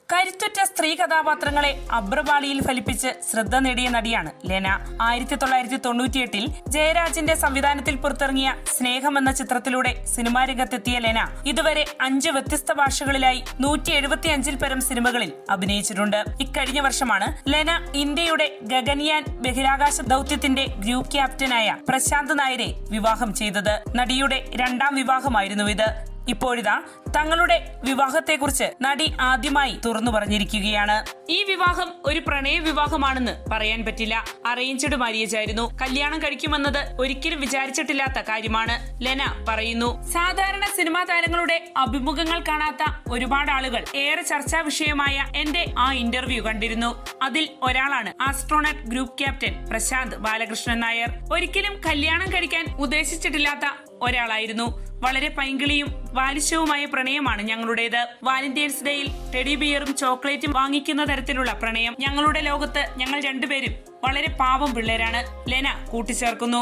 കരുത്തുറ്റ സ്ത്രീ കഥാപാത്രങ്ങളെ അബ്രപാളിയിൽ ഫലിപ്പിച്ച് ശ്രദ്ധ നേടിയ നടിയാണ് ലെന. 1998 ജയരാജിന്റെ സംവിധാനത്തിൽ പുറത്തിറങ്ങിയ സ്നേഹം എന്ന ചിത്രത്തിലൂടെ സിനിമാ രംഗത്തെത്തിയ ലെന ഇതുവരെ 5 വ്യത്യസ്ത ഭാഷകളിലായി 175 പരം സിനിമകളിൽ അഭിനയിച്ചിട്ടുണ്ട്. ഇക്കഴിഞ്ഞ വർഷമാണ് ലെന ഇന്ത്യയുടെ ഗഗൻയാൻ ബഹിരാകാശ ദൌത്യത്തിന്റെ ഗ്രൂപ്പ് ക്യാപ്റ്റനായ പ്രശാന്ത് നായരെ വിവാഹം ചെയ്തത്. നടിയുടെ 2ാം വിവാഹമായിരുന്നു ഇത്. ഇപ്പോഴിതാ തങ്ങളുടെ വിവാഹത്തെക്കുറിച്ച് നടി ആദ്യമായി തുറന്നു പറഞ്ഞിരിക്കുകയാണ്. ഈ വിവാഹം ഒരു പ്രണയ വിവാഹമാണെന്ന് പറയാൻ പറ്റില്ല. അറേഞ്ച്ഡ് മാര്യേജ് ആയിരുന്നു. കല്യാണം കഴിക്കുമെന്നത് ഒരിക്കലും വിചാരിച്ചിട്ടില്ലാത്ത കാര്യമാണ് ലെന പറയുന്നു. സാധാരണ സിനിമാ താരങ്ങളുടെ അഭിമുഖങ്ങൾ കാണാത്ത ഒരുപാട് ആളുകൾ ഏറെ ചർച്ചാ വിഷയമായ എന്റെ ആ ഇന്റർവ്യൂ കണ്ടിരുന്നു. അതിൽ ഒരാളാണ് astronaut group captain Prashanth Balakrishnan Nair. ഒരിക്കലും കല്യാണം കഴിക്കാൻ ഉദ്ദേശിച്ചിട്ടില്ലാത്ത ഒരാളായിരുന്നു. വളരെ പൈങ്കിളിയും ബാലിശവുമായ പ്രണയമാണ് ഞങ്ങളുടേത്. വാലന്റൈൻസ് ഡേയിൽ ടെഡി ബിയറും ചോക്ലേറ്റും വാങ്ങിക്കുന്ന തരത്തിലുള്ള പ്രണയം. ഞങ്ങളുടെ ലോകത്ത് ഞങ്ങൾ രണ്ടുപേരും വളരെ പാവം പിള്ളേരാണ്, ലെന കൂട്ടിച്ചേർക്കുന്നു.